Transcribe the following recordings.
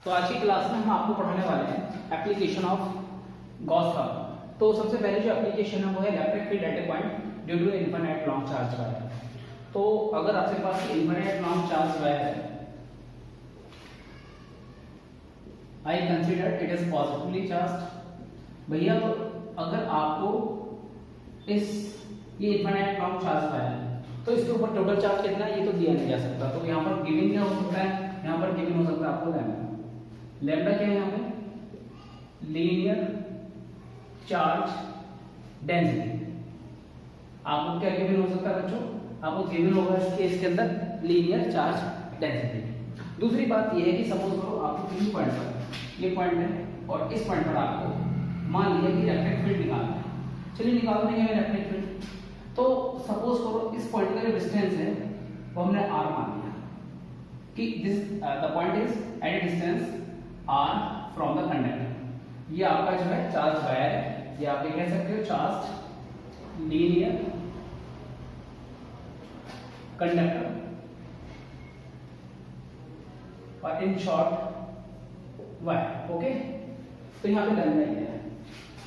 तो आज की क्लास में हम आपको पढ़ाने वाले हैं एप्लीकेशन ऑफ गॉस लॉ। तो सबसे पहले जो एप्लीकेशन है वो है electric field at a point due to infinite long charge wire. तो अगर आपके पास इनफाइनाइट लॉन्ग चार्ज वायर है, I consider it is positively charge. भैया तो अगर आपको ये इनफाइनाइट लॉन्ग चार्ज वायर है तो इसके ऊपर टोटल चार्ज कितना है ये तो दिया नहीं जा सकता। तो यहाँ पर गिवन क्या हो सकता है, यहाँ पर गिवन हो सकता है आपको लैम्डा। लैम्डा क्या है यहाँ पे, लीनियर चार्ज डेंसिटी। आपको क्या गिवन हो सकता है बच्चों, आपको गिवन होगा इस केस के अंदर लीनियर चार्ज डेंसिटी। दूसरी बात ये है कि सपोज करो आपको किसी पॉइंट पर, ये पॉइंट है और इस पॉइंट पर आपको मान लिया कि इलेक्ट्रिक फील्ड निकालना है। चलिए निकाल देंगे इलेक्ट्रिक फील्ड। तो सपोज करो इस पॉइंट का जो डिस्टेंस है वो हमने r मान लिया कि this the point is at a distance r from the conductor. ये आपका जो है चार्ज वायर है, ये आप ये कह सकते हो चार्ज लीनियर कंडक्टर, और इन शॉर्ट वायर। ओके, तो यहाँ पे लैम्डा ही है।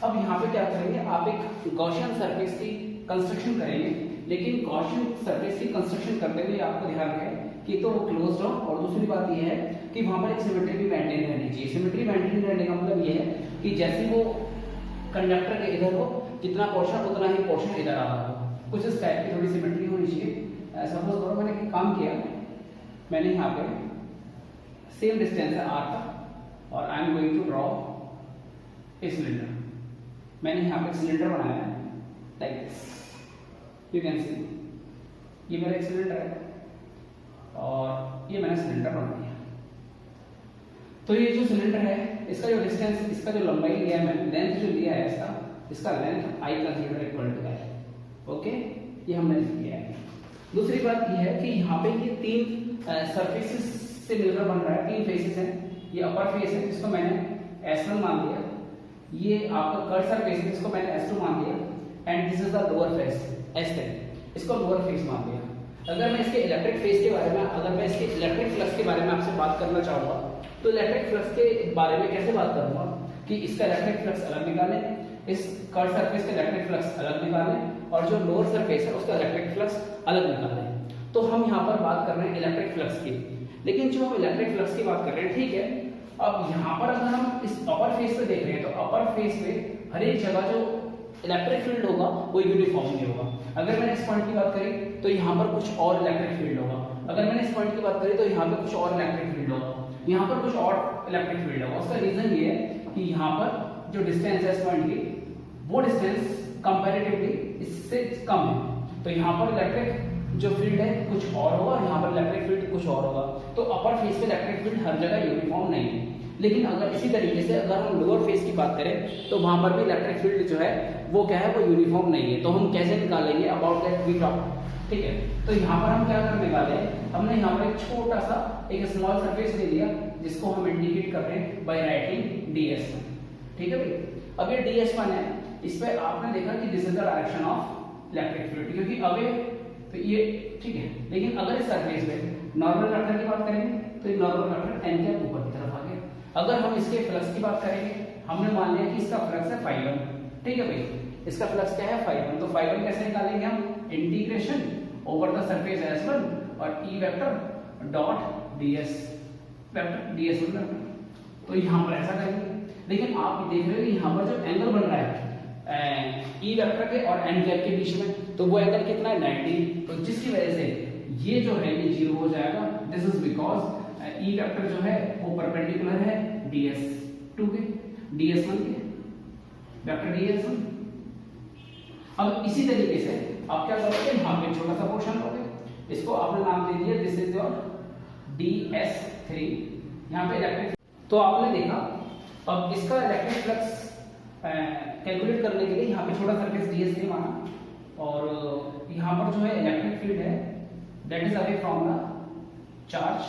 अब यहाँ पे क्या करेंगे, आप एक गॉसियन सरफेस की कंस्ट्रक्शन करेंगे, लेकिन गॉसियन सरफेस की कंस्ट्रक्शन करते हुए आपको ध्यान रखें कि तो वो क्लोज्ड हो, और दूसरी बात ये है कि वहां पर एक सिमेट्री भी मेंटेन रहनी चाहिए। सिमेट्री मेंटेन रहने का मतलब ये है कि जैसे वो कंडक्टर के इधर हो जितना पोर्शन उतना ही पोर्शन इधर आ रहा हो, कुछ इस टाइप की थोड़ी सिमेट्री होनी चाहिए। सपोज करो मैंने एक काम किया, मैंने यहाँ पे सेम डिस्टेंस है r का और I am going to draw a cylinder. मैंने यहाँ पे सिलेंडर बनाया है like this, you can see ये मेरा एक सिलेंडर है और ये मैंने सिलेंडर बना दिया। तो ये जो सिलेंडर है इसका जो डिस्टेंस, इसका जो लंबाई लिया है मैंने, लेंथ जो लिया है इसका length I consider equal to है। ओके, ये हमने लिख दिया है। दूसरी बात ये है कि यहाँ पे ये तीन सरफेसेस से मिलकर बन रहा है, तीन फेसेस हैं। ये अपर फेस है जिसको मैंने S1 मान लिया, ये आपका कर्व सरफेस है जिसको मैंने S2 मान लिया, and this is the lower face S10, इसको लोअर फेस मान लिया। अगर मैं इसके इलेक्ट्रिक फेस के बारे में, अगर मैं इसके इलेक्ट्रिक फ्लक्स के बारे में आपसे बात करना चाहूंगा तो इलेक्ट्रिक फ्लक्स के बारे में कैसे बात करूंगा कि इसका इलेक्ट्रिक फ्लक्स अलग निकालें, इस कर्व सरफेस का इलेक्ट्रिक फ्लक्स अलग निकालें, और जो लोअर सरफेस है उसका इलेक्ट्रिक फ्लक्स अलग निकालें। तो हम यहाँ पर बात कर रहे हैं इलेक्ट्रिक फ्लक्स की, लेकिन जो हम इलेक्ट्रिक फ्लक्स की बात कर रहे हैं, ठीक है। अब यहाँ पर अगर हम इस अपर फेस पे देख रहे हैं तो अपर फेस पे हर एक जगह जो इलेक्ट्रिक फील्ड होगा वो यूनिफॉर्म नहीं होगा। अगर मैंने इस पॉइंट की बात करी तो यहाँ पर कुछ और इलेक्ट्रिक फील्ड होगा, अगर मैंने इस पॉइंट की बात करी तो यहाँ पे कुछ और इलेक्ट्रिक फील्ड होगा, यहाँ पर कुछ और इलेक्ट्रिक फील्ड होगा। उसका रीजन ये है कि यहाँ पर जो डिस्टेंस है इस पॉइंट की, वो डिस्टेंस कंपैरेटिवली इससे कम है। तो यहाँ पर इलेक्ट्रिक जो फील्ड है कुछ और होगा, यहाँ पर इलेक्ट्रिक फील्ड कुछ और होगा। तो अपर फेस पे इलेक्ट्रिक फील्ड हर जगह यूनिफॉर्म नहीं है। लेकिन अगर इसी तरीके से अगर हम लोअर फेस की बात करें तो वहां पर भी इलेक्ट्रिक फील्ड जो है वो क्या है, वो यूनिफॉर्म नहीं है। तो हम कैसे निकालेंगे, अबाउट दैट वी टॉक, ठीक है। तो यहाँ पर हम क्या करने वाले हैं, हमने यहाँ पर एक छोटा सा एक स्मॉल सरफेस ले लिया जिसको हम इंडिकेट कर रहे हैं बाय राइटिंग DS1, ठीक है भाई। अब ये DS1 है, इस पे आपने देखा कि this is the direction of electric field, क्योंकि अवे तो ये ठीक है। लेकिन अगर इस सरफेस पे नॉर्मल वेक्टर की बात करेंगे तो ये नॉर्मल वेक्टर n के ऊपर की तरफ आ गया। अगर हम इसके फ्लक्स की बात करेंगे, हमने मान लिया कि इसका फ्लक्स है φ1, ठीक है भाई। इसका फ्लक्स क्या है φ1, तो φ1 कैसे निकालेंगे हम, integration over the surface S1 और E vector dot ds vector ds1 vector. तो यहाँ पर ऐसा करेंगे। लेकिन आप देख रहे हो कि यहाँ पर जो एंगल बन रहा है E वेक्टर के और n कैप के बीच में, तो वो एंगल कितना है 90। तो जिसकी वजह से ये जो है ये 0 हो जाएगा। This is because E vector जो है वो परपेंडिकुलर है DS2 के, DS1 के, वेक्टर DS1। अब इसी तरीके से आप क्या करोगे, यहाँ पे छोटा सा पोर्शन लोगे, इसको आपने नाम दे दिया दिस इज योर DS3, यहाँ पे इलेक्ट्रिक। तो आपने देखा अब इसका इलेक्ट्रिक फ्लक्स कैलकुलेट करने के लिए यहाँ पे छोटा सरफेस DS3 माना, और यहाँ पर जो है इलेक्ट्रिक फील्ड है that is away from the charge,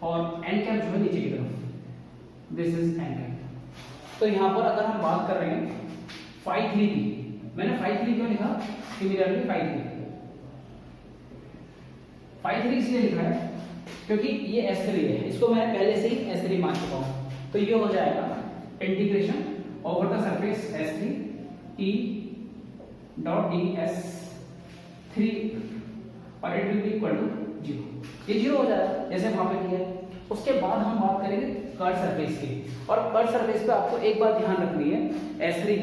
और n कैप जो है नीचे की तरफ, दिस इज n कैप। तो यहाँ पर अगर हम बात कर रहे हैं φ3 की, मैंने φ3 क्यों लिखा, सिमिलरली φ3 इसलिए लिखा है क्योंकि ये S3 है, इसको मैंने पहले से ही S3 मान तो ये हो जाएगा integration over the surface S3 E dot ds 3 और it will be equal to 0। ये 0 हो जाएगा जैसे वहां पे किया है। उसके बाद हम बात करेंगे कर्व सरफेस की, और कर्व सरफेस पे आपको एक बात ध्यान रखनी है, S2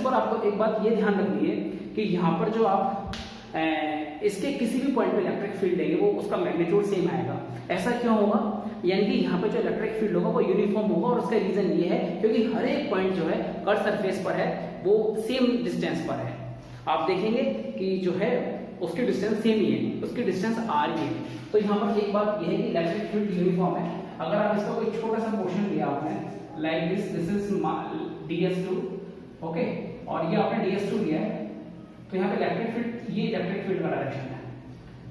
पर आपको एक बात ये ध्यान रखनी है कि यहाँ पर जो आप इसके किसी भी पॉइंट पे इलेक्ट्रिक फील्ड लेंगे वो उसका मैग्नीट्यूड सेम आएगा। ऐसा क्यों होगा? यानी कि यहाँ पे जो इलेक्ट्रिक फील्ड होगा वो यूनिफॉर्म होगा, और उसका रीजन ये है क्योंकि हर एक पॉइंट जो है कर्व सरफेस पर है वो सेम डिस्टेंस पर है। आप देखेंगे कि जो है उसकी डिस्टेंस सेम ही है, उसकी डिस्टेंस r ही है। तो यहाँ पर एक बात यह है कि इलेक्ट्रिक फील्ड यूनिफॉर्म है। अगर आप इसका कोई छोटा सा पोर्शन लिया आपने like this is ds2, okay, और ये आपने ds2 लिया है, तो यहाँ पे इलेक्ट्रिक फील्ड, ये इलेक्ट्रिक फील्ड का डायरेक्शन है,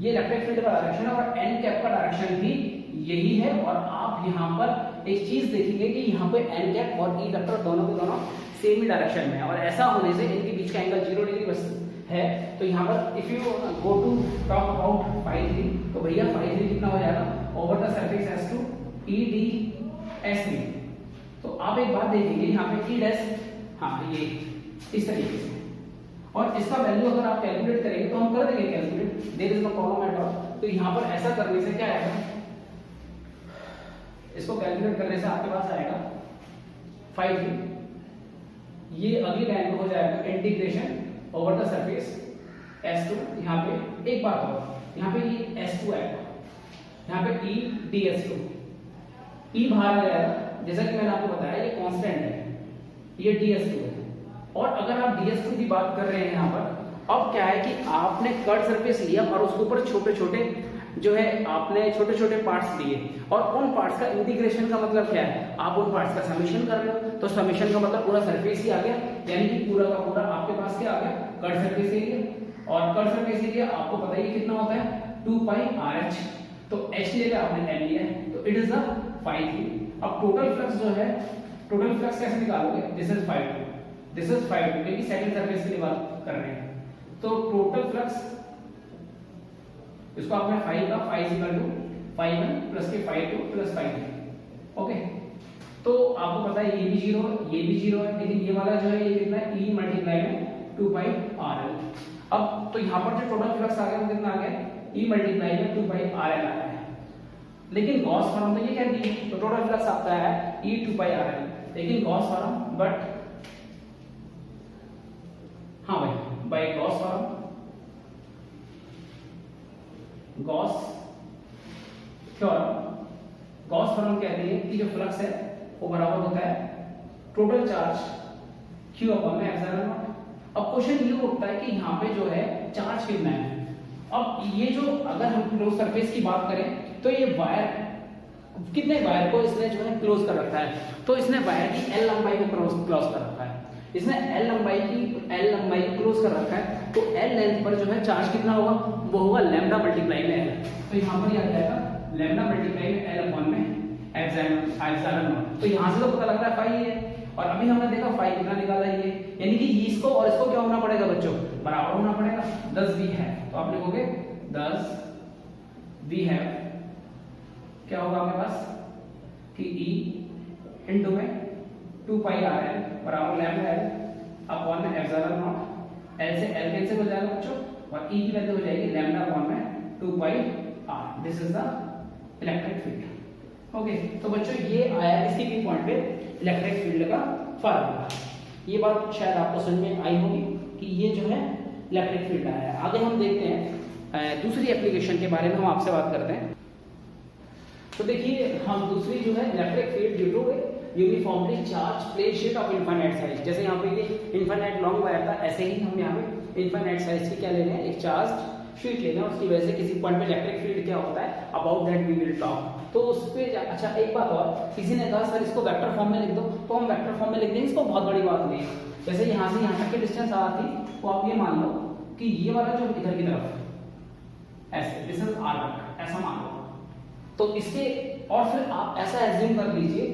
ये इलेक्ट्रिक फील्ड का डायरेक्शन है, और n कैप का डायरेक्शन भी यही है। और आप यहाँ पर एक चीज देखेंगे कि यहाँ पे n कैप और e वेक्टर दोनों के दोनों सेम ही डायरेक्शन में है, और ऐसा होने से इनके बीच का एंगल 0 डिग्री बस है। तो यहाँ पर if you go to talk about phi3, तो भैया phi3 कितना हो जाएगा over the surface S2 E ds3। तो आप एक बात देखेंगे यहाँ पे e डैश, हाँ ये इस तरीके से, और इसका वैल्यू अगर आप कैलकुलेट करेंगे तो हम कर देंगे calculate, there is no problem at all. तो यहाँ पर ऐसा करने से क्या आएगा, इसको कैलकुलेट करने से आपके पास आएगा 5, ये अगली लाइन में हो जाएगा integration over the surface S2। यहाँ पे एक बात और, यहाँ पे ये S2 आएगा, यहाँ पे E ds2, E बाहर आ जाएगा, जैसा कि मैंने आपको बताया ये कांस्टेंट है, ये ds2 है। और अगर आप ds2 की बात कर रहे हैं यहाँ पर, अब क्या है कि आपने कर्व सरफेस लिया और उसके ऊपर छोटे छोटे जो है आपने छोटे छोटे पार्ट्स लिए, और उन पार्ट्स का इंटीग्रेशन का मतलब क्या है, आप उन पार्ट्स का समेशन कर रहे हो, तो समेशन का मतलब पूरा सरफेस ही आ गया, यानी कि पूरा का पूरा आपके पास क्या आ गया, कर्व सरफेस एरिया। और कर्व सरफेस एरिया आपको पता ही कितना होता है 2 पाई RH, तो h लेकर आपने n लिया है, तो इट इज द phi3। अब टोटल फ्लक्स जो है, टोटल फ्लक्स कैसे निकालोगे, दिस इज phi2, क्योंकि सेकंड सरफेस की बात कर रहे हैं। तो टोटल फ्लक्स इसको आपने phi का phi equal to phi1 plus के phi2 प्लस phi3, ओके। तो आपको पता है ये भी 0 है, ये भी 0 है, लेकिन ये वाला जो है ये कितना e मल्टीप्लाई में 2 पाई rl। अब तो यहाँ पर जो टोटल फ्लक्स आ गया वो कितना आ गया, e मल्टीप्लाई में 2 पाई rl आया है, लेकिन गॉस फॉर्म तो ये कह दी है, तो टोटल फ्लक्स आपका है e 2 पाई rl, लेकिन गॉस फॉर्म, बट हाँ भाई by Gauss form, Gauss theorem, Gauss theorem कहते हैं कि जो फ्लक्स है वो बराबर होता है टोटल चार्ज Q अपॉन में एप्सिलॉन नॉट। अब क्वेश्चन ये उठता है कि यहाँ पे जो है चार्ज कितना है। अब ये जो अगर हम क्लोज सरफेस की बात करें तो ये वायर, कितने वायर को इसने जो है क्लोज कर रखा है, तो इसने वायर की L लंबाई को क्लोज कर रखा है, इसने L लंबाई क्लोज कर रखा है, तो L लेंथ पर जो है चार्ज कितना होगा, वो होगा लैम्डा मल्टीप्लाई में L। तो यहाँ पर ये आ जाएगा लैम्डा मल्टीप्लाई में L अपॉन में एप्सिलॉन नॉट। तो यहाँ से तो पता लग रहा है phi है, और अभी हमने देखा phi कितना निकाला है, यानी कि इसको और इसको क्या होना पड़ेगा बच्चों, बराबर होना पड़ेगा। 10 v है, तो आप लिखोगे 10 v है, क्या होगा आपके पास कि E इनटू में 2 पाई rl बराबर लैम्डा L अपॉन में एप्सिलॉन नॉट, L से L कैंसिल हो जाएगा बच्चों, और E की वैल्यू हो जाएगी लैम्डा अपॉन में 2 पाई r। This is the electric field, okay. तो बच्चों ये आया किसी भी पॉइंट पे इलेक्ट्रिक फील्ड का फार्मूला। ये बात शायद आपको समझ में आई होगी कि ये जो है इलेक्ट्रिक फील्ड आया है। आगे हम देखते हैं दूसरी एप्लीकेशन के बारे में, हम आपसे बात करते हैं। तो देखिए हम दूसरी जो है electric field due to uniformly charge plane sheet of infinite size, जैसे यहाँ पे ये इनफाइनाइट लॉन्ग वायर था, ऐसे ही हम यहाँ पे इनफाइनाइट साइज की क्या ले रहे हैं, एक चार्ज शीट लेना है, उसकी वजह से किसी पॉइंट पे इलेक्ट्रिक फील्ड क्या होता है, about that we will talk. तो उस पे अच्छा एक बात और, किसी ने कहा सर इसको वेक्टर फॉर्म में लिख दो, तो हम वेक्टर फॉर्म में लिख देंगे, इसको बहुत बड़ी बात नहीं है। जैसे यहाँ से यहाँ तक की डिस्टेंस आ रही, तो आप ये मान लो कि ये वाला जो इधर की तरफ ऐसे, दिस इज r, ऐसा मान लो। तो इसके और फिर आप ऐसा एज्यूम कर लीजिए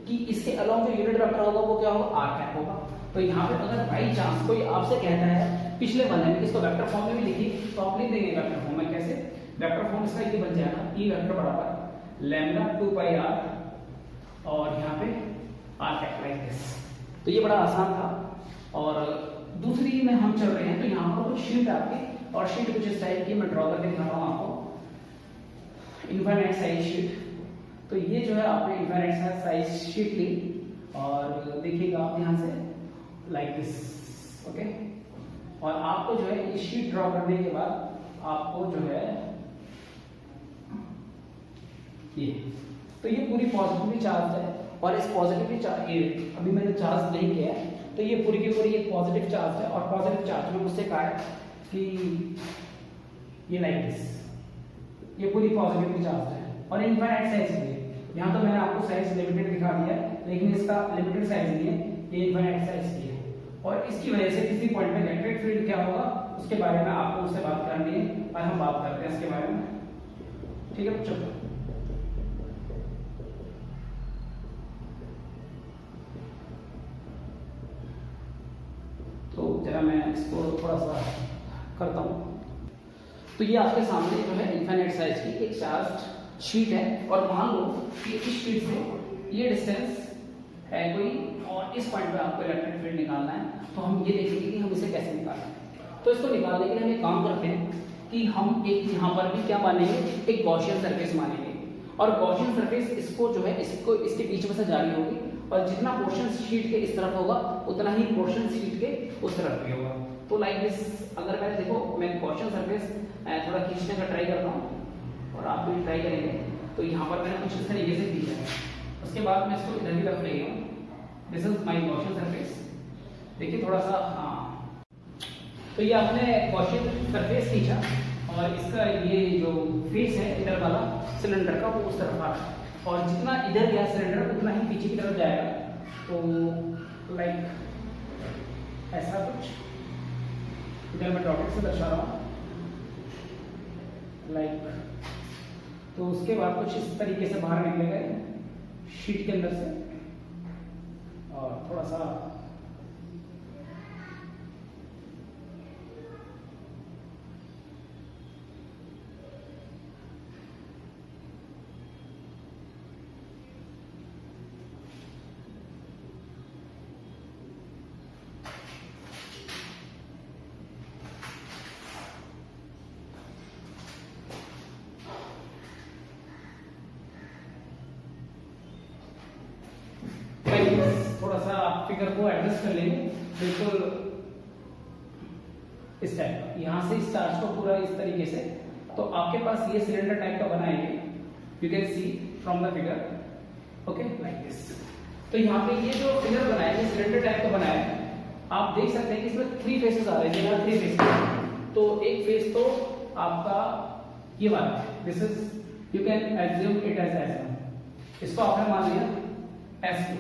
कि इसके अलावा जो यूनिट वेक्टर होगा वो क्या होगा, r कैप होगा। तो यहाँ पे अगर बाई चांस कोई आपसे कहता है पिछले वाले में इसको वेक्टर फॉर्म में भी लिखिए, तो आप लिख देंगे वेक्टर फॉर्म में। कैसे वेक्टर फॉर्म इसका ये बन जाएगा, e वेक्टर बराबर लैम्डा 2 पाई r और यहाँ पे आर्क लाइक दिस। तो ये बड़ा आसान था। और दूसरी में हम चल रहे हैं, तो यहाँ पर कुछ शीट आपकी, और शीट कुछ इस टाइप की मैं ड्रॉ करके दिखा रहा हूँ आपको, इनफाइनाइट साइज शीट। तो ये जो है आपने इनफाइनाइट साइज शीट ली और देखिएगा आप यहाँ से लाइक दिस, ओके। और आपको जो है ये शीट ड्रॉ करने के बाद आपको जो है ये, तो ये पूरी पॉजिटिवली चार्ज है, और इस पॉजिटिवली चार्ज, ये अभी मैंने चार्ज नहीं किया है, तो ये पूरी की पूरी एक पॉजिटिव चार्ज है। और पॉजिटिव चार्ज में मुझसे कहा है कि ये लाइक दिस, ये पूरी पॉजिटिवली चार्ज है। और इनफाइनाइट साइज के लिए यहाँ तो मैंने आपको साइज लिमिटेड दिखा दिया है, लेकिन इसका लिमिटेड साइज नहीं है, ये इनफाइनाइट साइज की है। और इसकी वजह से किसी पॉइंट में इलेक्ट्रिक फील्ड क्या होगा उसके बारे में आपको उससे बात करनी है, और हम बात करते हैं इसके बारे में, ठीक है बच्चों। तो जरा मैं इसको थोड़ा सा करता हूँ। तो ये आपके सामने जो है इनफाइनाइट साइज की एक चार्ज शीट है, और मान लो कि इस शीट से ये डिस्टेंस है कोई, और इस पॉइंट पे आपको इलेक्ट्रिक फील्ड निकालना है। तो हम ये देखेंगे कि हम इसे कैसे निकालें। तो इसको निकालने के लिए हम एक काम करते हैं कि हम एक यहाँ पर भी क्या मानेंगे, एक गॉसियन सरफेस मानेंगे। और गॉसियन सरफेस इसको जो है इसको इसके बीच में से जारी होगी, और जितना पोर्शन शीट के इस तरफ होगा उतना ही पोर्शन शीट के उस तरफ भी होगा। तो लाइक दिस, अगर मैं देखो मैं गॉसियन सरफेस थोड़ा खींचने का ट्राई करता हूँ और आप भी ट्राई करेंगे। तो यहाँ पर मैंने कुछ इस तरीके से खींचा है, उसके बाद मैं इसको इधर ही रख रही हूँ, this is my Gaussian surface. देखिए थोड़ा सा, हाँ, तो ये आपने गॉसियन सरफेस खींचा, और इसका ये जो फेस है इधर वाला सिलेंडर का वो उस तरफ आ रहा है, और जितना इधर गया सिलेंडर उतना ही पीछे की तरफ जाएगा। तो लाइक ऐसा कुछ, इधर मैं डॉटेड से दर्शा रहा हूँ लाइक। तो उसके बाद कुछ इस तरीके से बाहर निकलेगा शीट के अंदर से, और थोड़ा सा थोड़ा सा आप फिगर को एडजस्ट कर लेंगे, बिल्कुल इस टाइप का, यहाँ से इस चार्ज को पूरा इस तरीके से। तो आपके पास ये सिलेंडर टाइप का बनाएंगे, you can C from the figure, okay like this. तो यहाँ पे ये जो फिगर बनाया, सिलेंडर टाइप का बनाया है, आप देख सकते हैं कि इसमें 3 फेसेस आ रहे हैं, 3 फेसेस। तो एक फेस तो आपका ये वाला, this is you can assume it as S1, इसको आपने मान लिया S2,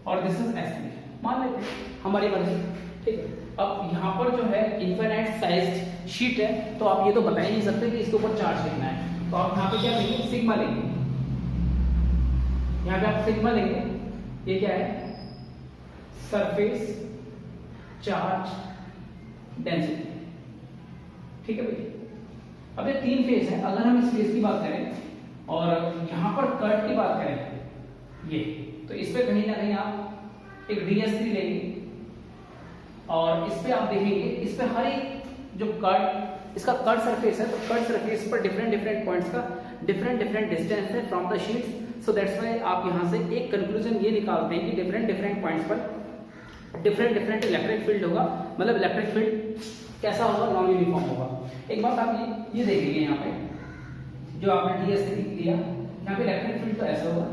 और दिस इज S3, मान लेते हैं हमारी मर्जी, ठीक है। अब यहाँ पर जो है इनफाइनाइट साइज शीट है, तो आप ये तो बता ही नहीं सकते कि इसके ऊपर चार्ज लिखना है। तो आप यहाँ पे क्या लेंगे, सिग्मा लेंगे, यहाँ पे आप सिग्मा लेंगे। ये क्या है, सरफेस चार्ज डेंसिटी, ठीक है भाई। अब ये 3 फेस है, अगर हम इस फेस की बात करें और यहाँ पर कर्ट की बात करें ये, तो इस पे कहीं ना कहीं आप एक DS3 लेंगे, और इस पे आप देखेंगे इस पे हर एक जो कर्ट, इसका कर्ट सरफेस है, तो कर्ट सरफेस पर डिफरेंट पॉइंट्स का डिफरेंट डिस्टेंस है from the sheets. So that's why आप यहाँ से एक कंक्लूजन ये निकालते हैं कि डिफरेंट पॉइंट्स पर डिफरेंट इलेक्ट्रिक फील्ड होगा, मतलब इलेक्ट्रिक फील्ड कैसा होगा, नॉन यूनिफॉर्म होगा। एक बात आप ये देखेंगे, यहाँ पे जो आपने DS3 लिया, यहाँ पे इलेक्ट्रिक फील्ड तो ऐसा होगा,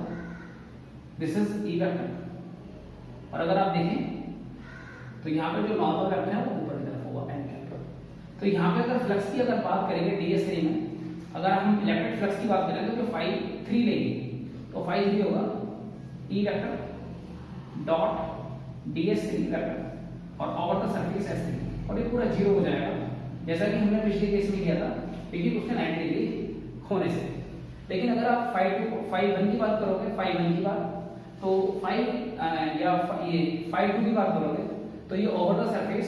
दिस इज E वेक्टर, और अगर आप देखें तो यहाँ पे जो नॉर्मल वेक्टर है वो ऊपर की तरफ होगा, N वेक्टर। तो यहाँ पे अगर फ्लक्स की अगर बात करेंगे DS3 में, अगर हम इलेक्ट्रिक फ्लक्स की बात करें तो 5-3 लेंगे, तो 5 होगा E vector dot DS3 vector और ओवर द सरफेस S3, और ये पूरा 0 हो जाएगा, जैसा कि हमने पिछले केस में किया था, क्योंकि उसके 90 डिग्री होने से। लेकिन अगर आप 5-1 की बात करोगे, 5-1 की बात, तो 5 या ये 5-2 की बात करोगे, तो ये ओवर द सरफेस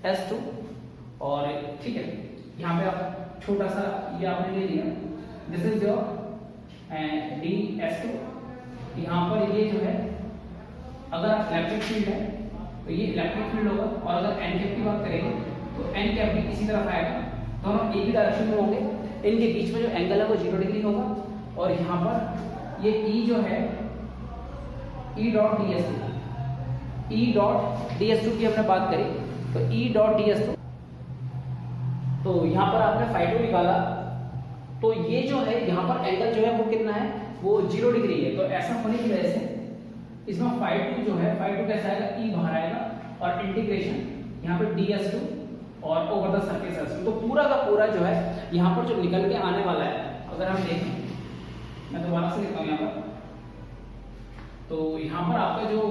S2, और ठीक है, यहाँ पे आप छोटा सा ये आपने ले लिया, दिस इज योर DS2 यहाँ पर ये जो है, अगर इलेक्ट्रिक फील्ड है तो ये इलेक्ट्रिक फील्ड होगा, और अगर एन कैप की बात करेंगे तो एन कैप भी इसी तरफ आएगा, दोनों एक ही डायरेक्शन में होंगे, इनके बीच में जो एंगल है वो 0 डिग्री होगा, और यहाँ पर ये E जो है E डॉट ds2 की हमने बात करी, तो E डॉट ds2, तो यहाँ पर आपने φ2 निकाला, तो ये जो है यहाँ पर एंगल जो है वो कितना है, वो 0 डिग्री है। तो ऐसा होने की वजह से इसमें φ2 जो है, φ2 कैसा आएगा, E बाहर आएगा, और इंटीग्रेशन यहाँ पर ds2 और ओवर द सरफेस S2, तो पूरा का पूरा जो है यहाँ पर जो निकल के आने वाला है, अगर हम देखें, मैं दोबारा से लिखता हूँ यहाँ पर, तो यहाँ पर आपका जो,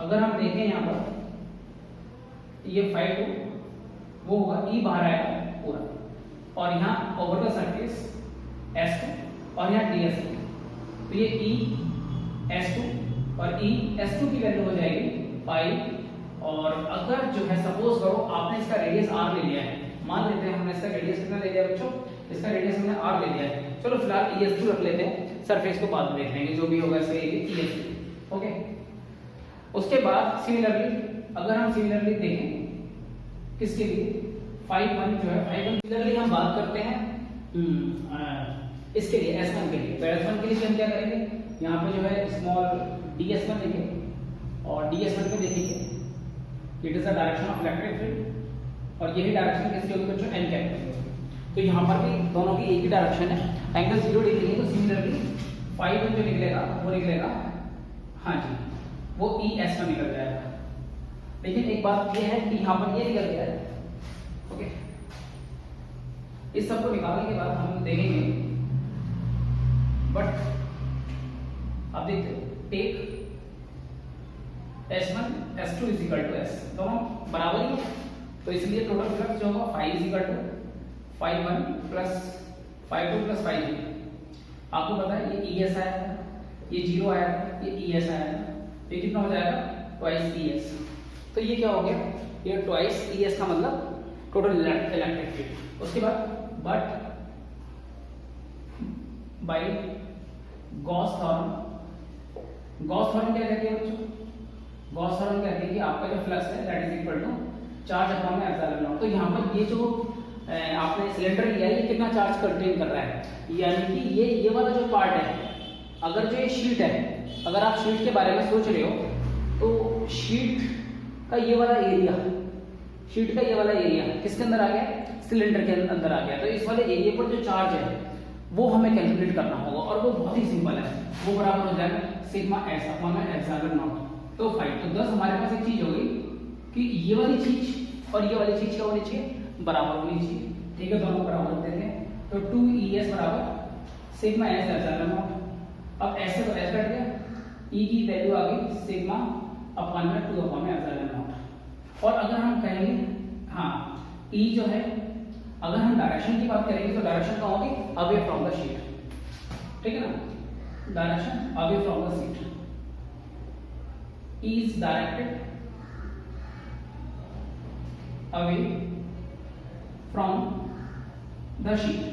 अगर हम देखें यहाँ पर ये φ2 वो होगा, E बाहर आएगा पूरा, और यहाँ ओवर द सरफेस S2 और यहाँ ds2, तो ये E S2 और E S2 की वैल्यू हो जाएगी पाई, और अगर जो है सपोज करो आपने इसका रेडियस r ले लिया है, मान लेते हैं हमने इसका रेडियस कितना ले लिया बच्चों, इसका रेडियस हमने r ले लिया है, चलो फिलहाल ES2 रख लेते हैं, सरफेस को बाद में देख लेंगे जो भी होगा इसका ES2, ओके। उसके बाद सिमिलरली अगर हम सिमिलरली देखें किसके लिए, φ1 जो है, φ1 सिमिलरली हम बात करते हैं इसके लिए S1 के लिए, तो S1 के लिए हम क्या करेंगे, यहाँ पे जो है स्मॉल ds1 लेंगे, और ds1 पे देखेंगे it is the direction of electric field, और यही डायरेक्शन किसकी होगी बच्चों, एन कैप, तो यहाँ पर भी दोनों की एक ही डायरेक्शन है, एंगल 0 डिग्री है, तो सिमिलरली φ1 जो निकलेगा वो निकलेगा, हाँ जी, वो ES1 निकल जाएगा। लेकिन एक बात ये है कि यहाँ पर ये निकल गया है, ओके। इस सबको निकालने के बाद हम देखेंगे, बट आप देखते हो take S1 S2 is equal to S, दोनों बराबर ही है, तो इसलिए टोटल फ्लक्स जो होगा φ is equal to φ1 plus φ2 plus φ3, आपको पता है ये ES आया था, ये 0 आया था, ये ES आया था, ये कितना हो जाएगा, ट्वाइस ES, तो ये क्या हो गया, ये ट्वाइस ES का मतलब टोटल इलेक्ट्रिक फील्ड। उसके बाद but by Gauss theorem, Gauss theorem क्या कहते हैं बच्चों, गॉस थ्योरम कहते हैं कि आपका जो फ्लक्स है that is equal to charge upon में एप्सिलॉन नॉट, तो यहाँ पर ये जो आपने सिलेंडर लिया है ये कितना चार्ज कंटेन कर रहा है, यानी कि ये वाला जो पार्ट है, अगर जो ये शीट है, अगर आप शीट के बारे में सोच रहे हो तो शीट का ये वाला एरिया, शीट का ये वाला एरिया किसके अंदर आ गया, सिलेंडर के अंदर आ गया, तो इस वाले एरिया पर जो चार्ज है वो हमें कैलकुलेट करना होगा, और वो बहुत ही सिंपल है, वो बराबर हो जाएगा सिग्मा S अपॉन में एप्सिलॉन नॉट, तो 5, तो 10 हमारे पास एक चीज होगी कि ये वाली चीज और ये वाली चीज क्या होनी चाहिए, बराबर होनी चाहिए, ठीक है, दोनों बराबर होते हैं, तो 2ES बराबर सिग्मा S एप्सिलॉन नॉट, अब ऐसे तो ऐसे कट गया, E की वैल्यू आ गई सिग्मा अपॉन में 2 अपॉन में एप्सिलॉन नॉट, और अगर हम कहेंगे हाँ E जो है, अगर हम डायरेक्शन की बात करेंगे तो डायरेक्शन कहाँ होगी, अवे फ्रॉम द शीट, ठीक है ना, direction away from the sheet, E is directed away from the sheet।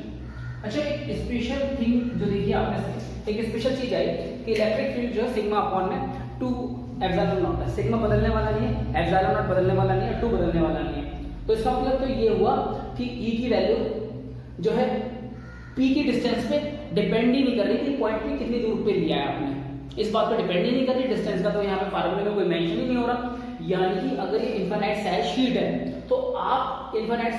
अच्छा, एक स्पेशल थिंग जो देखिए आपने, एक स्पेशल चीज आई कि इलेक्ट्रिक फील्ड जो है सिग्मा अपॉन में 2 एप्सिलॉन नॉट है, सिग्मा बदलने वाला नहीं है, एप्सिलॉन नॉट बदलने वाला नहीं है, 2 बदलने वाला नहीं है, तो इसका मतलब तो ये हुआ कि E की वैल्यू जो है P की डिस्टेंस पे डिपेंड ही नहीं कर रही कि पॉइंट पे कितनी दूर पे लिया है आपने, इस बात पर डिपेंड ही नहीं कर रही डिस्टेंस का, तो यहाँ पे फार्मूले में कोई मेंशन ही नहीं हो रहा, यानी कि अगर ये इनफाइनाइट साइज शीट है तो आप इनफाइनाइट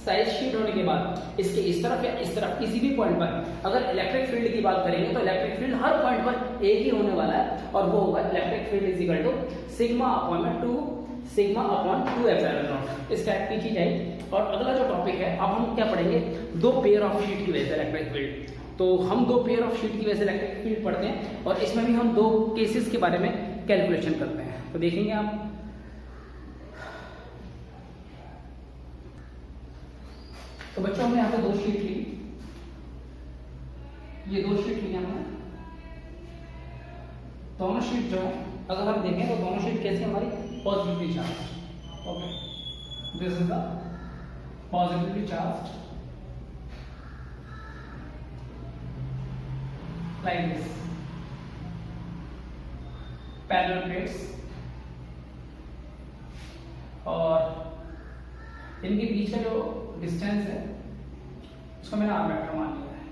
साइज शीट होने के बाद इसके इस तरफ या इस तरफ किसी भी पॉइंट पर अगर इलेक्ट्रिक फील्ड की बात करेंगे तो इलेक्ट्रिक फील्ड हर पॉइंट पर एक ही होने वाला है, और वो होगा electric field is equal to sigma upon 2 epsilon naught, इस टाइप की चीज है। और अगला जो टॉपिक है, अब हम क्या पढ़ेंगे, 2 पेयर ऑफ शीट की वजह से इलेक्ट्रिक फील्ड, तो हम 2 पेयर ऑफ शीट की वजह से इलेक्ट्रिक फील्ड पढ़ते हैं, और इसमें भी हम 2 केसेस के बारे में कैलकुलेशन करते हैं, तो देखेंगे आप। तो बच्चों हमने यहाँ पे 2 शीट ली, ये 2 शीट ली हमने, दोनों शीट जो है अगर हम देखें तो दोनों शीट कैसे हमारी positively charge, okay, this is the positively charge like this, parallel plates और इनके बीच का जो डिस्टेंस है उसको मैंने आर वेक्टर मान लिया है।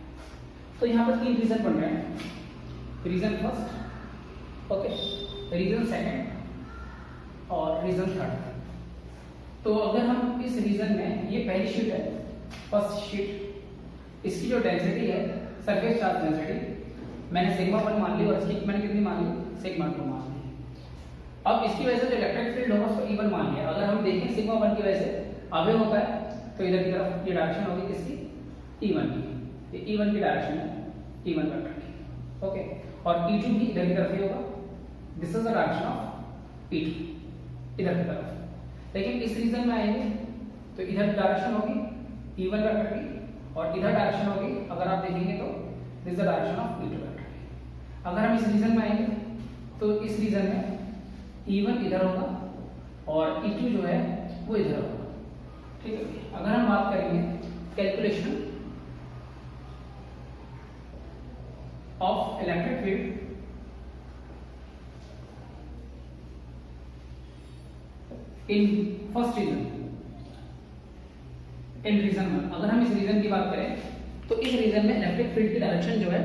तो यहाँ पर 3 रीजन बन रहे हैं, region first, okay, region second और रीजन थर्ड। तो अगर हम इस रीजन में, ये पहली शीट है, फर्स्ट शीट, इसकी जो डेंसिटी है सरफेस चार्ज डेंसिटी मैंने सिग्मा 1 मान ली और इसकी मैंने कितनी मान ली, सिग्मा 2 मान ली। अब इसकी वजह से जो इलेक्ट्रिक फील्ड होगा उसको E1 मान लिया। अगर हम देखें सिग्मा 1 की वजह से अवे होता है तो इधर की तरफ ये डायरेक्शन होगी किसकी, E1 की, ये E1 की डायरेक्शन है, E1 वेक्टर की, ओके। और E2 भी इधर की तरफ ही होगा, this is the direction of E2, इधर की तरफ। लेकिन इस रीजन में आएंगे तो इधर डायरेक्शन होगी E1 वेक्टर की और इधर डायरेक्शन होगी, अगर आप देखेंगे तो this is the direction of E2 vector की। अगर हम इस रीजन में आएंगे तो इस रीजन में E1 इधर होगा और E2 जो है वो इधर होगा, ठीक है। अगर हम बात करेंगे calculation of electric field in first region, in region 1, अगर हम इस रीजन की बात करें तो इस रीजन में इलेक्ट्रिक फील्ड की डायरेक्शन जो है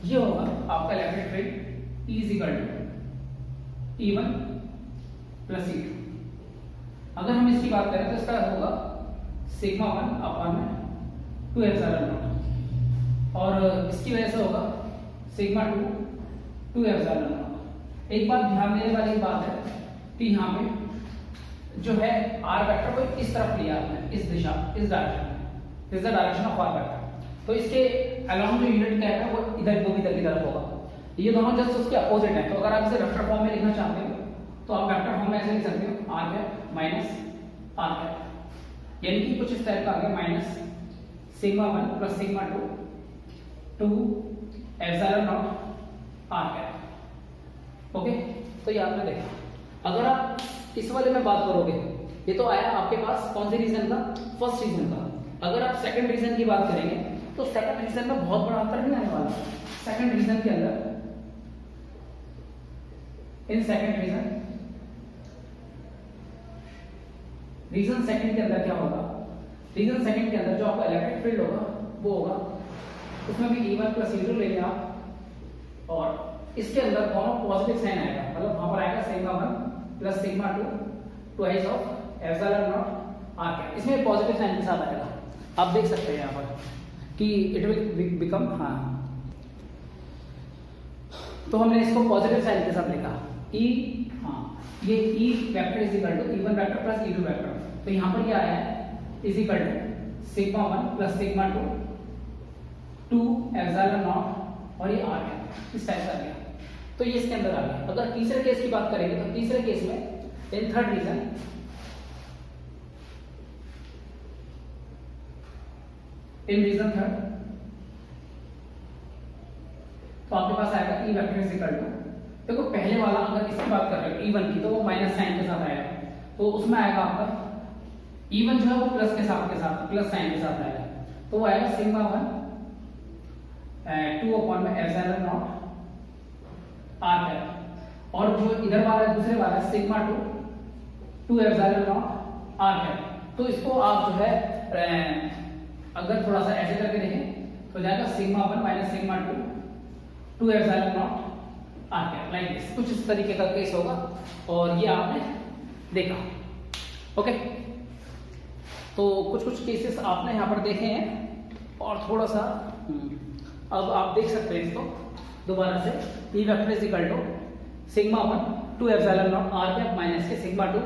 ये होगा आपका electric field E is equal to E1 plus E2। अगर हम इसकी बात करें तो इसका होगा सिग्मा 1 अपॉन में 2 एप्सिलॉन नॉट और इसकी वजह से होगा सिग्मा 2 एप्सिलॉन नॉट। एक बात ध्यान देने वाली बात है कि यहाँ पे जो है आर वेक्टर को इस तरफ लिया आपने, इस दिशा, इस डायरेक्शन में, this is the direction of r vector. तो इसके अलोंग जो यूनिट कैप है वो इधर की तरफ होगा, ये दोनों जस्ट उसके अपोजिट है। तो अगर आप इसे वेक्टर फॉर्म में लिखना चाहते हो तो आप वेक्टर फॉर्म में ऐसे लिख सकते हो r cap minus r cap, यानी कि कुछ इस टाइप का आ गया, minus sigma 1 plus sigma 2 epsilon naught are cap, okay. तो ये आपने देखा। अगर आप इस वाले में बात करोगे, ये तो आया आपके पास कौन से रीजन का, फर्स्ट रीजन का। अगर आप सेकंड रीजन की बात करेंगे तो सेकंड रीजन में बहुत बड़ा अंतर नहीं आने वाला। सेकंड रीजन के अंदर, इन सेकंड रीजन सेकंड के अंदर क्या होगा, रीजन सेकंड के अंदर जो आपका इलेक्ट्रिक फील्ड होगा वो होगा, उसमें भी E1 प्लस E2 लेंगे आप और इसके अंदर दोनों पॉजिटिव साइन आएगा, मतलब वहां पर आएगा sigma 1 plus sigma 2 twice of epsilon naught are cap. इसमें पॉजिटिव साइन के साथ आएगा, आप देख सकते हैं यहाँ पर कि इट विल बिकम, हाँ, तो हमने इसको पॉजिटिव साइन के साथ लिखा E, हाँ, ये E vector is equal to E1 vector plus E2 vector. तो यहाँ पर क्या आया है, is equal to sigma 1 plus sigma 2 epsilon naught और ये आर है, इस टाइप का आ गया। तो ये इसके अंदर आ गया। अगर तीसरे केस की बात करेंगे तो तीसरे केस में in third region, in region third, तो आपके पास आएगा E vector is equal to, देखो पहले वाला अगर इसकी बात कर रहे हो E1 की तो वो माइनस साइन के साथ आएगा, तो उसमें आएगा आपका E1 जो है वो प्लस के साथ प्लस साइन के साथ आएगा, तो वो आएगा सिग्मा 1 2 अपॉन में एप्सिलॉन नॉट आर कैप, और जो इधर वाला दूसरे वाला sigma 2 epsilon naught are cap. तो इसको आप जो है अगर थोड़ा सा ऐसे करके देखें तो जाएगा sigma 1 minus sigma 2 epsilon naught are cap, like this, कुछ इस तरीके का केस होगा और ये आपने देखा, ओके। तो कुछ केसेस आपने यहाँ पर देखे हैं और थोड़ा सा अब आप देख सकते हैं इसको दोबारा से, E vector is equal to sigma 1 2 epsilon naught are cap minus के sigma 2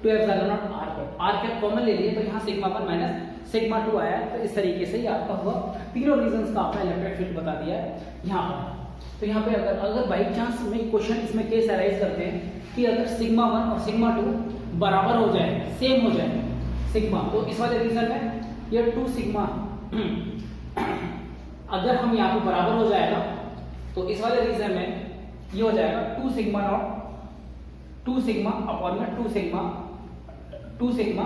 epsilon naught are cap. R cap common ले लिए तो यहाँ सिग्मा 1 माइनस सिग्मा 2 आया, तो इस तरीके से ही आपका हुआ। तीनों रीजंस का आपने इलेक्ट्रिक फील्ड बता दिया है यहाँ पर। तो यहाँ पे अगर बाई चांस में क्वेश्चन इसमें केस अराइज करते हैं कि अगर सिग्मा 1 और सिग्मा 2 बराबर हो जाए, सेम हो जाए सिग्मा, तो इस वाले रीजन में ये 2 सिग्मा अगर हम यहाँ पे बराबर हो जाएगा तो इस वाले रीजन में ये हो जाएगा 2 सिग्मा नॉट 2 सिग्मा अपॉन में 2 सिग्मा 2 सिग्मा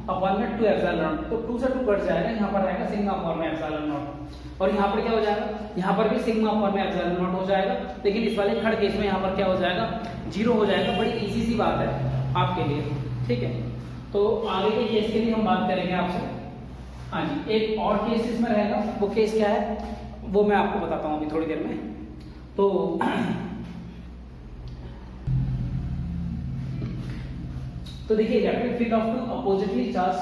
अपॉन में 2 एप्सिलॉन नॉट, तो 2 से 2 कट जाएगा, यहाँ पर आएगा सिग्मा अपॉन में एप्सिलॉन नॉट, और यहाँ पर क्या हो जाएगा, यहाँ पर भी सिग्मा अपॉन में एप्सिलॉन नॉट हो जाएगा, लेकिन इस वाले थर्ड केस में यहाँ पर क्या हो जाएगा, 0 हो जाएगा। बड़ी इजी सी बात है आपके लिए, ठीक है। तो आगे के केस के लिए हम बात करेंगे आपसे। हाँ जी, एक और केस इसमें रहेगा, वो केस क्या है वो मैं आपको बताता हूँ अभी थोड़ी देर में। तो देखिए electric field of two oppositely charge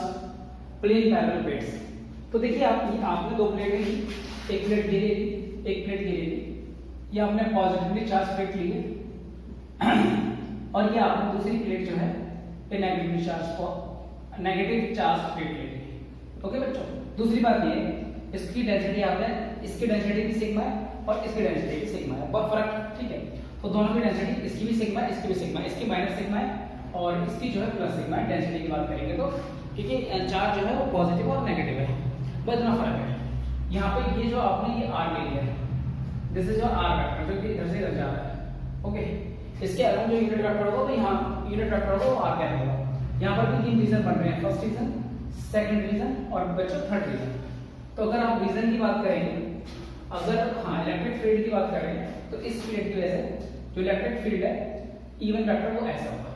plane parallel plates. तो देखिए आपने दो प्लेट ली, एक प्लेट गिरी एक प्लेट गिरी, ये आपने पॉजिटिवली चार्ज प्लेट ली है और ये आपने दूसरी प्लेट जो है ये नेगेटिव चार्ज प्लेट ले ली। ओके बच्चों, दूसरी बात ये इसकी डेंसिटी आपने, इसकी डेंसिटी भी सिग्मा है और इसकी डेंसिटी भी सिग्मा है, बहुत फर्क, ठीक है। तो दोनों की डेंसिटी, इसकी भी सिग्मा इसकी भी सिग्मा, इसकी माइनस सिग्मा है और इसकी जो है प्लस सिग्मा है। डेंसिटी की बात करेंगे तो क्योंकि चार्ज जो है वो पॉजिटिव और नेगेटिव है, बस इतना फर्क है। यहाँ पे ये जो आपने ये आर ले लिया है, this is your r vector जो कि इधर से इधर जा रहा है। ओके, इसके अराउंड जो यूनिट वेक्टर होगा तो यहाँ यूनिट वेक्टर होगा वो आर कैप होगा। यहाँ पर भी 3 रीजन बन रहे हैं, फर्स्ट रीजन, सेकंड रीजन और बच्चों थर्ड रीजन। तो अगर आप रीजन की बात करेंगे, अगर हाँ इलेक्ट्रिक फील्ड की बात करें तो इस प्लेट की वजह से जो इलेक्ट्रिक फील्ड है E1 वेक्टर वो ऐसा होगा,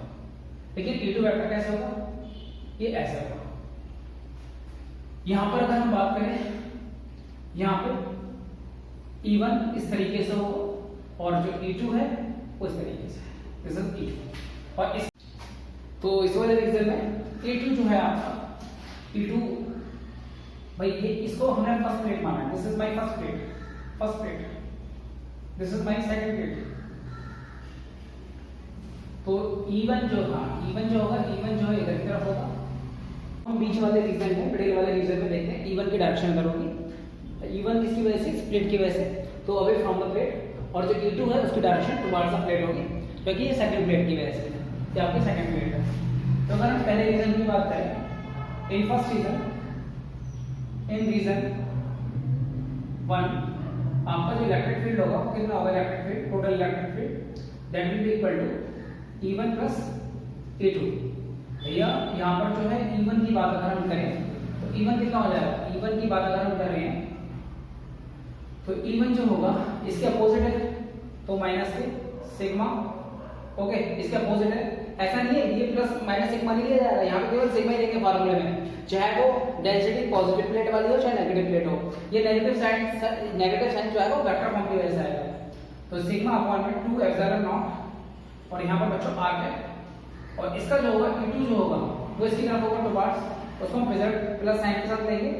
लेकिन E2 वेक्टर कैसे होगा, ये ऐसा होगा। यहां पर अगर हम बात करें, यहां पे E1 इस तरीके से होगा और जो E2 है वो इस तरीके से, दिस इज E2। और इस तो इस वाले रीजन में E2 जो है आपका, E2 भाई ये इसको हमने फर्स्ट प्लेट माना है, this is my first plate, this is my second plate. तो E1 जो हाँ E1 जो होगा, E1 जो है इधर की तरफ होगा। हम बीच वाले रीजन में, मिडिल वाले रीजन में देखते हैं E1 की डायरेक्शन इधर होगी। E1 किसकी वजह से, स्प्लिट की वजह से, तो अवे फ्रॉम द प्लेट, और जो E2 है उसकी डायरेक्शन टुवर्ड्स द प्लेट होगी, क्योंकि ये सेकंड प्लेट की वजह से, ये आपकी सेकंड प्लेट है। तो अगर हम पहले रीजन की बात करें, in first region, in region 1 आपका जो इलेक्ट्रिक फील्ड होगा वो कितना होगा, electric field, total electric field that will be equal to E1 plus E2। भैया यहाँ पर जो है E1 की बात अगर हम करें तो E1 कितना हो जाएगा, E1 की बात अगर हम कर रहे हैं तो E1 जो होगा इसके अपोजिट है, तो माइनस के सिग्मा। ओके, इसके अपोजिट है, ऐसा नहीं है ये प्लस माइनस सिग्मा नहीं लिया जाएगा, यहाँ पे केवल सिग्मा ही लेंगे फार्मूले में, चाहे वो डेंसिटी पॉजिटिव प्लेट वाली हो चाहे नेगेटिव प्लेट हो। ये नेगेटिव साइन जो है वो वेक्टर फॉर्म की वजह से आएगा, तो सिग्मा अपॉन में 2 एप्सिलॉन नॉट, और यहाँ पर बच्चों आर है, और इसका जो होगा E2 जो होगा वो इसकी तरफ होगा टुवर्ड्स, उसको हम प्लस साइन के साथ लेंगे,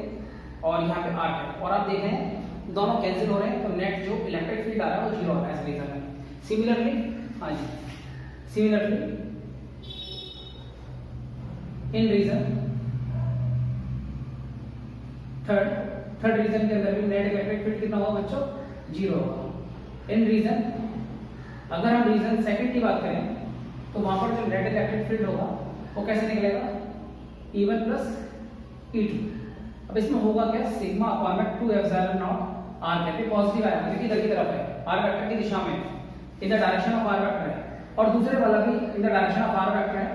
और यहाँ पे आर है, और आप देख रहे हैं दोनों कैंसिल हो रहे हैं, तो नेट जो इलेक्ट्रिक फील्ड आ रहा है वो 0 आ रहा है इस रीजन में। सिमिलरली हाँ जी, similarly in region third region के अंदर भी नेट इलेक्ट्रिक फील्ड कितना होगा बच्चों, 0 होगा। इन रीजन अगर हम रीजन सेकंड की बात करें तो वहां पर जो नेट इलेक्ट्रिक फील्ड होगा वो कैसे निकलेगा, E1 प्लस E2। अब इसमें होगा क्या, सिग्मा अपॉन में 2 एप्सिलॉन नॉट आर कहते हैं, पॉजिटिव आएगा क्योंकि इधर की तरफ है, आर वेक्टर की दिशा में, in the direction of r vector है, और दूसरे वाला भी in the direction of r vector है,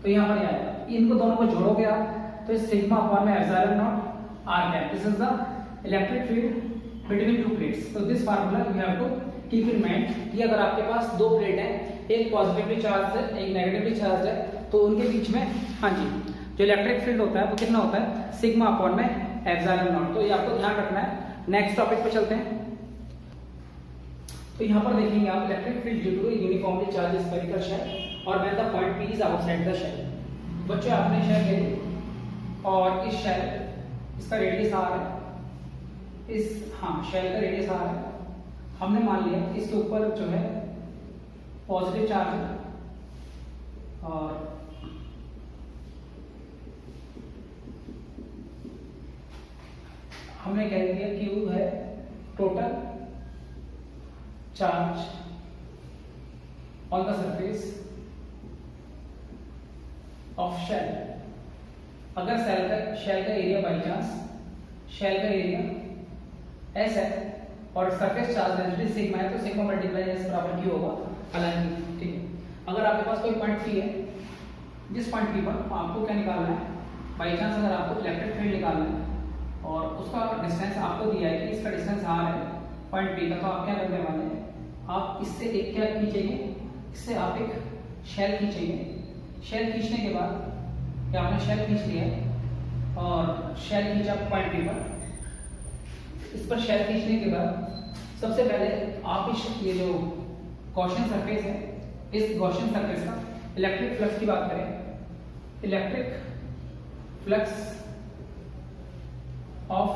तो यहाँ पर आएगा। इनको दोनों को जोड़ोगे आप तो सिग्मा अपॉन में epsilon naught are cap, this is the electric field between two plates. तो this formula you have to keep in mind कि अगर आपके पास दो प्लेट है, एक पॉजिटिवली चार्ज है एक नेगेटिवली चार्ज है, तो उनके बीच में हाँ जी जो इलेक्ट्रिक फील्ड होता है वो कितना होता है, सिग्मा अपॉन में एप्सिलॉन नॉट। तो ये आपको ध्यान रखना है। नेक्स्ट टॉपिक पे चलते हैं। तो यहाँ पर देखेंगे आप electric field due to uniformly charge spherical shell और when the point P is outside the shell. बच्चों आपने शेल ले ली और इस शेल, इसका रेडियस R है, इस हाँ शेल का रेडियस R है, हमने मान लिया इसके ऊपर जो है पॉजिटिव चार्ज है और हमने कह दिया Q है total charge on the surface of shell. अगर शेल का एरिया बाई चांस शेल का एरिया S है और सरफेस चार्ज डेंसिटी सिग्मा है, तो सिग्मा मल्टीप्लाई S बराबर Q होगा। हालांकि ठीक है, अगर आपके पास कोई पॉइंट P है, जिस पॉइंट P पर आपको क्या निकालना है, बाई चांस अगर आपको इलेक्ट्रिक फील्ड निकालना है और उसका डिस्टेंस आपको दिया है कि इसका डिस्टेंस r है पॉइंट P का, तो आप क्या करने वाले हैं, आप इससे एक क्या खींचेंगे, इससे आप एक शेल खींचेंगे। शेल खींचने के बाद क्या आपने शेल खींच लिया और शेल खींचा पॉइंट P पर। इस पर शेल खींचने के बाद सबसे पहले आप इस ये जो गॉसियन सरफेस है, इस गॉसियन सरफेस का इलेक्ट्रिक फ्लक्स की बात करें, electric flux of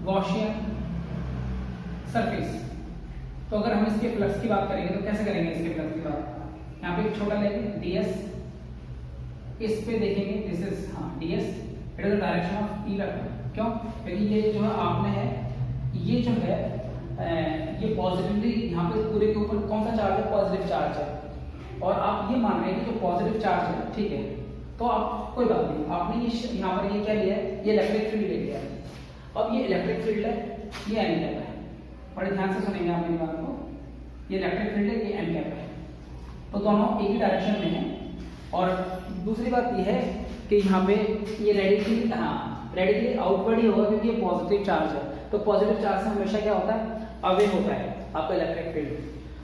Gaussian surface. तो अगर हम इसके फ्लक्स की बात करेंगे तो कैसे करेंगे इसके फ्लक्स की बात, यहाँ पे एक छोटा लेंगे ds, इस पे देखेंगे this is ds, it is the direction of E vector. क्यों? क्योंकि ये जो है आपने है, ये जो है ये पॉजिटिवली यहाँ पे पूरे के ऊपर कौन सा चार्ज है, पॉजिटिव चार्ज है, और आप ये मान रहे हैं कि जो पॉजिटिव चार्ज है, ठीक है, तो आप कोई बात नहीं, आपने ये यहाँ पर ये क्या लिया है, ये इलेक्ट्रिक फील्ड ले लिया है। अब ये इलेक्ट्रिक फील्ड है, ये एन कैप है, बड़े ध्यान से सुनेंगे आप मेरी बात को, ये इलेक्ट्रिक फील्ड है, ये एन कैप है, तो दोनों एक ही डायरेक्शन में है। और दूसरी बात ये है कि यहाँ पे ये रेडिकली आउटवर्ड ही होगा क्योंकि ये पॉजिटिव चार्ज है, तो पॉजिटिव चार्ज से हमेशा क्या होता है, अवे होता है आपका इलेक्ट्रिक फील्ड।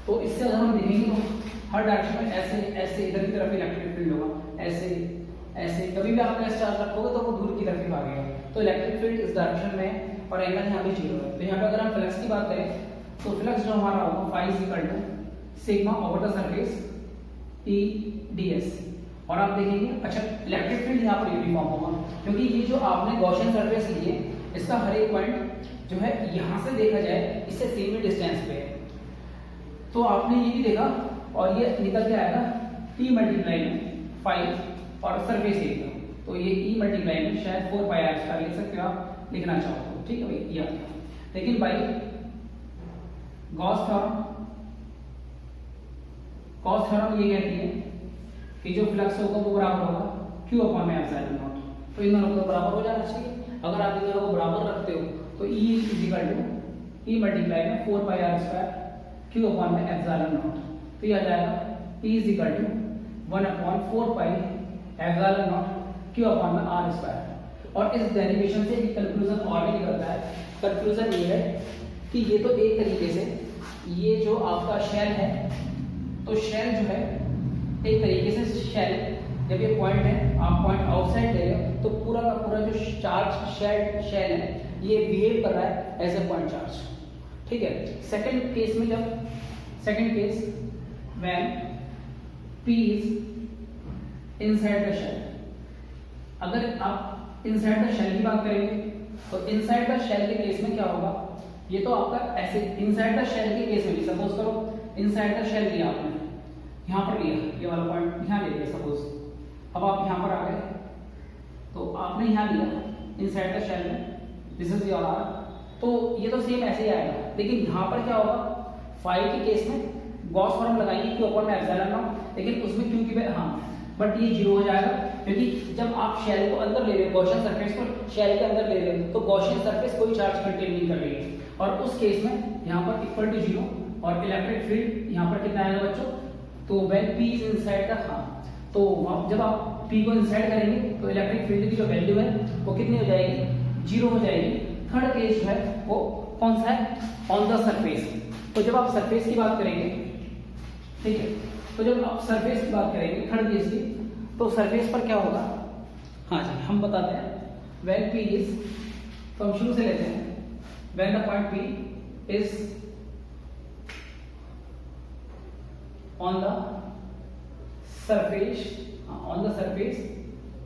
तो इससे अगर हम देखेंगे तो हर डायरेक्शन में ऐसे ऐसे इधर की तरफ इलेक्ट्रिक फील्ड होगा, ऐसे ऐसे, कभी भी आप ऐसे चार्ज रखोगे तो वो दूर की तरफ ही भागेगा, तो इलेक्ट्रिक फील्ड इस डायरेक्शन में और एंगल यहाँ पे 0 है। तो यहाँ पे अगर हम फ्लक्स की बात करें तो फ्लक्स जो हमारा होगा phi is equal to sigma over the surface E ds। और आप देखेंगे अच्छा इलेक्ट्रिक फील्ड यहाँ पर यूनिफॉर्म होगा क्योंकि ये जो आपने गॉसियन सरफेस ली है, इसका हर एक पॉइंट जो है यहाँ से देखा जाए इससे सेम ही डिस्टेंस पे है, तो आपने ये भी देखा और ये निकल के आएगा P मल्टीप्लाई में 5 और सरफेस एरिया, तो ये E मल्टीप्लाई में शायद 4 पाई r स्क्वायर लिख सकते हो आप, लिखना चाहो तो, ठीक है भाई, ये लेकिन भाई गॉस थ्योरम ये कहती है कि जो फ्लक्स होगा वो बराबर होगा Q अपॉन में एप्सिलॉन नॉट, तो इन दोनों को बराबर हो जाना चाहिए। अगर आप इन दोनों को बराबर रखते हो तो E is equal to E multiply में 4 pi r square Q upon में एप्सिलॉन नॉट, तो ये आ जाएगा E is equal to 1 upon 4 pi epsilon naught Q upon में r स्क्वायर। और इस डेरिवेशन से एक कंक्लूजन और भी निकलता है, कंक्लूजन ये है कि ये तो एक तरीके से ये जो आपका शेल है, तो शेल जो है एक तरीके से शेल, जब ये पॉइंट है आप पॉइंट आउटसाइड ले रहे हो तो पूरा का पूरा जो चार्ज शेल है ये बिहेव कर रहा है एज ए पॉइंट चार्ज, ठीक है। सेकंड केस में जब second case when P is inside the shell, अगर आप इनसाइड द शेल की बात करेंगे तो इनसाइड द शेल के केस में क्या होगा, ये तो आपका ऐसे इनसाइड द शेल के केस में, सपोज करो इनसाइड द शेल लिया आपने, यहाँ पर लिया ये वाला पॉइंट यहाँ ले लिया सपोज, अब आप यहाँ पर आ गए तो आपने यहाँ लिया इनसाइड द शेल में, दिस इज योर r, तो ये तो सेम ऐसे ही आएगा, लेकिन यहाँ पर क्या होगा, फाई के केस में गॉस फॉर्म लगाएंगे Q अपॉन में एप्सिलॉन नॉट, लेकिन उसमें Q की बट ये 0 हो जाएगा क्योंकि जब आप शेल को अंदर ले रहे हो, गॉसियन सरफेस को शेल के अंदर ले रहे हो, तो गॉसियन सरफेस कोई चार्ज कंटेन नहीं कर रही है, और उस केस में यहाँ पर इक्वल टू 0 और इलेक्ट्रिक फील्ड यहाँ पर कितना आएगा बच्चों, तो when P is inside the तो जब आप P को इनसाइड करेंगे तो इलेक्ट्रिक फील्ड की जो वैल्यू है वो कितनी हो जाएगी, 0 हो जाएगी। थर्ड केस जो है वो कौन सा है, ऑन द सरफेस, तो जब आप सरफेस की बात करेंगे, ठीक है, तो जब आप सरफेस की बात करेंगे थर्ड केस की, तो सरफेस पर क्या होगा, हाँ जी हम बताते हैं, व्हेन P इज, तो हम शुरू से लेते हैं, when the point P is on the surface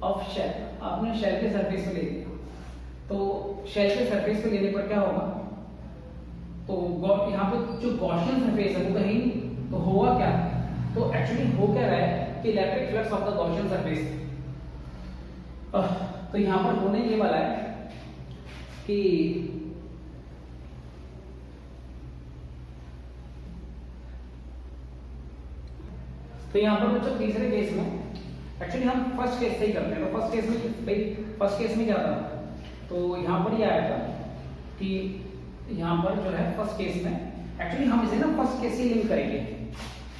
of shell, आपने शेल के सरफेस पे ले लिया, तो शेल के सरफेस पे लेने पर क्या होगा, तो यहाँ पे जो गॉसियन सरफेस है वो कहीं, तो होगा क्या, तो एक्चुअली हो क्या रहा है कि electric flux of the Gaussian surface, तो यहाँ पर होने ये वाला है कि तो यहाँ पर बच्चों तीसरे केस में एक्चुअली हम फर्स्ट केस से ही करते हैं, तो फर्स्ट केस में क्या था, तो यहाँ पर ये आया था कि यहाँ पर जो है फर्स्ट केस में एक्चुअली हम इसे ना फर्स्ट केस से लिंक करेंगे,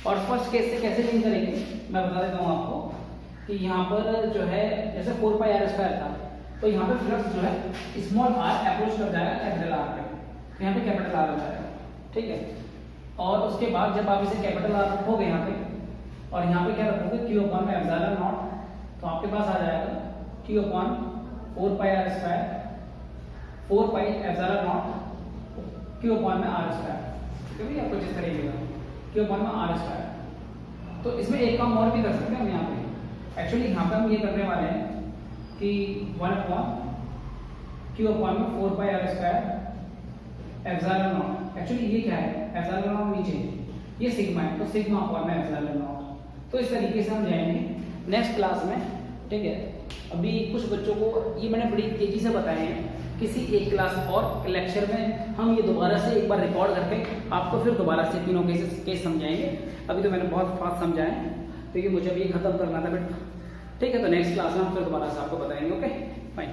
और फर्स्ट केस से कैसे लिंक करेंगे मैं बता देता हूँ आपको कि यहाँ पर जो है जैसे 4 पाई आर स्क्वायर था, तो यहाँ पे फ्लक्स जो है स्मॉल आर अप्रोच कर जाएगा कैपिटल आर पे, तो यहाँ पे कैपिटल आर हो जाएगा, ठीक है। और उसके बाद जब आप इसे कैपिटल आर रखोगे यहाँ पे, और यहाँ पे क्या रखोगे Q अपॉन में एप्सिलॉन नॉट, तो आपके पास आ जाएगा Q upon 4 pi are square, 4 pi epsilon naught Q upon में आर स्क्वायर, ठीक है। आपको जिस तरीके का Q अपॉन में आर स्क्वायर। तो इसमें एक काम और भी कर सकते हैं हम यहाँ पे, एक्चुअली यहाँ पे हम ये करने वाले हैं कि 1 अपॉन Q अपॉन में 4 pi are square epsilon naught, actually ये क्या है, एप्सिलॉन नॉट नीचे, ये सिग्मा है, तो सिग्मा अपॉन में एप्सिलॉन नॉट। तो इस तरीके से हम जाएंगे नेक्स्ट क्लास में, ठीक है। अभी कुछ बच्चों को ये मैंने बड़ी तेजी से बताए हैं, किसी एक क्लास और लेक्चर में हम ये दोबारा से एक बार रिकॉर्ड करके आपको फिर दोबारा से तीनों केस समझाएंगे। अभी तो मैंने बहुत फास्ट समझाए क्योंकि मुझे अभी खत्म करना था बेटा, ठीक है। तो नेक्स्ट क्लास में हम फिर दोबारा से आपको बताएंगे, ओके फाइन।